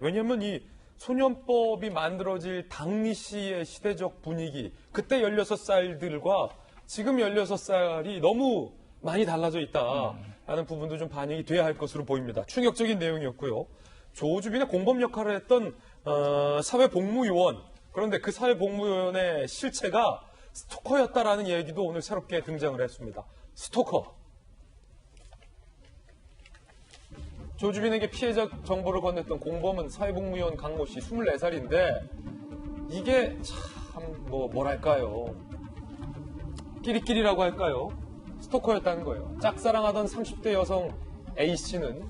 왜냐하면 이 소년법이 만들어질 당시의 시대적 분위기, 그때 16살들과 지금 16살이 너무 많이 달라져 있다라는 부분도 좀 반영이 돼야 할 것으로 보입니다. 충격적인 내용이었고요. 조주빈의 공범 역할을 했던 사회복무요원, 그런데 그 사회복무요원의 실체가 스토커였다라는 얘기도 오늘 새롭게 등장을 했습니다. 스토커. 조주빈에게 피해자 정보를 건넸던 공범은 사회복무요원 강모 씨 24살인데 이게 참 뭐랄까요. 끼리끼리라고 할까요? 스토커였다는 거예요. 짝사랑하던 30대 여성 A씨는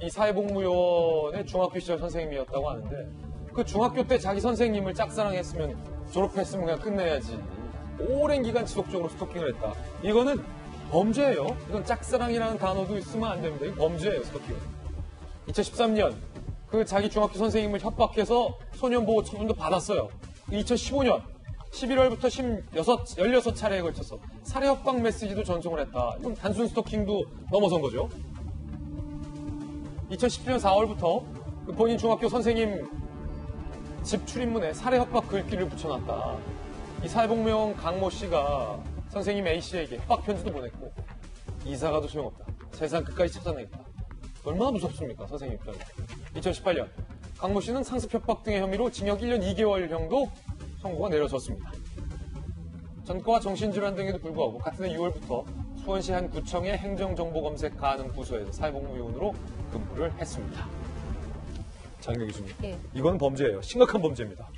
이 사회복무요원의 중학교 시절 선생님이었다고 하는데 그 중학교 때 자기 선생님을 짝사랑했으면 졸업했으면 그냥 끝내야지. 오랜 기간 지속적으로 스토킹을 했다. 이거는 범죄예요. 이건 짝사랑이라는 단어도 쓰면 안 됩니다. 이건 범죄예요, 스토킹은. 2013년 그 자기 중학교 선생님을 협박해서 소년보호 처분도 받았어요. 2015년 11월부터 16차례에 걸쳐서 살해 협박 메시지도 전송을 했다. 이건 단순 스토킹도 넘어선 거죠. 2017년 4월부터 그 본인 중학교 선생님 집 출입문에 살해 협박 글귀를 붙여놨다. 이 사회복무요원 강모 씨가 선생님 A 씨에게 협박 편지도 보냈고 이사 가도 소용없다. 세상 끝까지 찾아내겠다. 얼마나 무섭습니까, 선생님 입장에. 2018년 강모 씨는 상습 협박 등의 혐의로 징역 1년 2개월형도 선고가 내려졌습니다. 전과와 정신질환 등에도 불구하고 같은 해 6월부터 수원시 한 구청의 행정정보검색 가능 부서에서 사회복무요원으로 근무를 했습니다. 장경 교수님, 이건 범죄예요. 심각한 범죄입니다.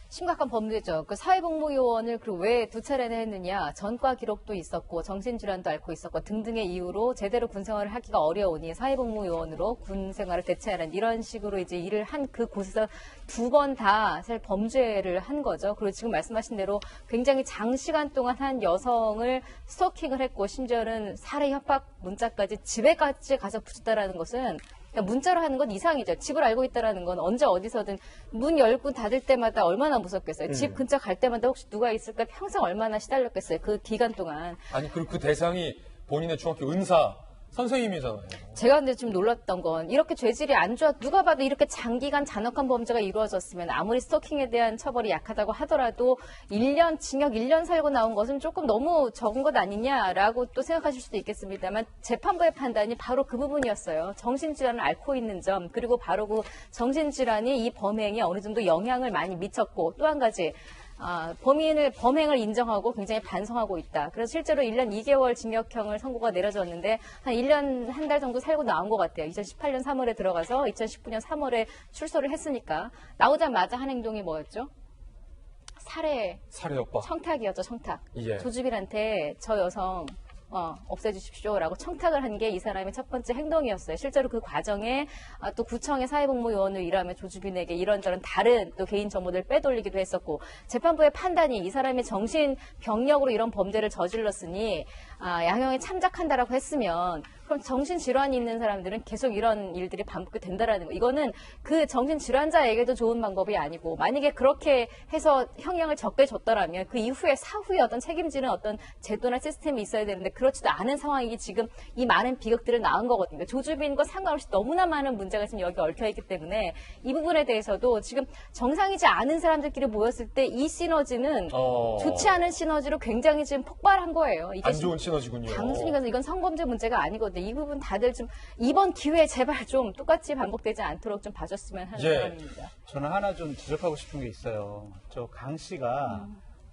심각한 범죄죠. 그 사회복무요원을 왜 2차례나 했느냐. 전과 기록도 있었고 정신질환도 앓고 있었고 등등의 이유로 제대로 군생활을 하기가 어려우니 사회복무요원으로 군생활을 대체하는 이런 식으로 이제 일을 한 그 곳에서 2번 다 사실 범죄를 한 거죠. 그리고 지금 말씀하신 대로 굉장히 장시간 동안 한 여성을 스토킹을 했고 심지어는 살해 협박 문자까지 집에까지 가서 붙였다라는 것은 문자로 하는 건 이상이죠. 집을 알고 있다라는 건 언제 어디서든 문 열고 닫을 때마다 얼마나 무섭겠어요. 집 근처 갈 때마다 혹시 누가 있을까 평생 얼마나 시달렸겠어요. 그 기간 동안. 아니 그리고 그 대상이 본인의 중학교 은사 선생님이잖아요. 제가 근데 좀 놀랐던 건 이렇게 죄질이 안 좋아 누가 봐도 이렇게 장기간 잔혹한 범죄가 이루어졌으면 아무리 스토킹에 대한 처벌이 약하다고 하더라도 1년 징역 1년 살고 나온 것은 조금 너무 적은 것 아니냐라고 또 생각하실 수도 있겠습니다만 재판부의 판단이 바로 그 부분이었어요. 정신질환을 앓고 있는 점 그리고 바로 그 정신질환이 이 범행에 어느 정도 영향을 많이 미쳤고 또 한 가지 범행을 인정하고 굉장히 반성하고 있다. 그래서 실제로 1년 2개월 징역형을 선고가 내려졌는데 한 1년 한 달 정도 살고 나온 것 같아요. 2018년 3월에 들어가서 2019년 3월에 출소를 했으니까 나오자마자 한 행동이 뭐였죠? 살해 협박. 청탁이었죠. 청탁. 예. 조주빈한테 저 여성 없애주십시오라고 청탁을 한 게 이 사람의 첫 번째 행동이었어요. 실제로 그 과정에 또 구청의 사회복무요원을 일하며 조주빈에게 이런저런 다른 또 개인 정보들을 빼돌리기도 했었고 재판부의 판단이 이 사람의 정신병력으로 이런 범죄를 저질렀으니 양형에 참작한다라고 했으면 그럼 정신질환이 있는 사람들은 계속 이런 일들이 반복이 된다라는 거. 이거는 그 정신질환자에게도 좋은 방법이 아니고 만약에 그렇게 해서 형량을 적게 줬더라면 그 이후에 사후에 어떤 책임지는 어떤 제도나 시스템이 있어야 되는데 그렇지도 않은 상황이 지금 이 많은 비극들을 낳은 거거든요. 조주빈과 상관없이 너무나 많은 문제가 지금 여기 얽혀있기 때문에 이 부분에 대해서도 지금 정상이지 않은 사람들끼리 모였을 때 이 시너지는 좋지 않은 시너지로 굉장히 지금 폭발한 거예요. 이게 안 좋은 시너지군요. 단순히 가서 이건 성범죄 문제가 아니거든요. 이 부분 다들 좀 이번 기회에 제발 좀 똑같이 반복되지 않도록 좀 봐줬으면 하는 바람입니다. 저는 하나 좀 지적하고 싶은 게 있어요. 저 강 씨가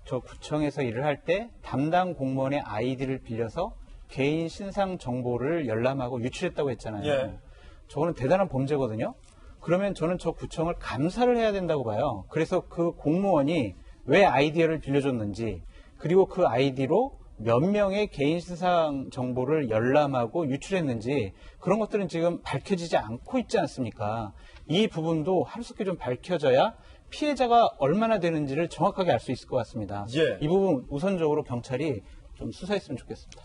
저 구청에서 일을 할 때 담당 공무원의 아이디를 빌려서 개인 신상 정보를 열람하고 유출했다고 했잖아요. 예. 저거는 대단한 범죄거든요. 그러면 저는 저 구청을 감사를 해야 된다고 봐요. 그래서 그 공무원이 왜 아이디어를 빌려줬는지 그리고 그 아이디로 몇 명의 개인 신상 정보를 열람하고 유출했는지 그런 것들은 지금 밝혀지지 않고 있지 않습니까? 이 부분도 하루속히 좀 밝혀져야 피해자가 얼마나 되는지를 정확하게 알 수 있을 것 같습니다. 예. 이 부분 우선적으로 경찰이 좀 수사했으면 좋겠습니다.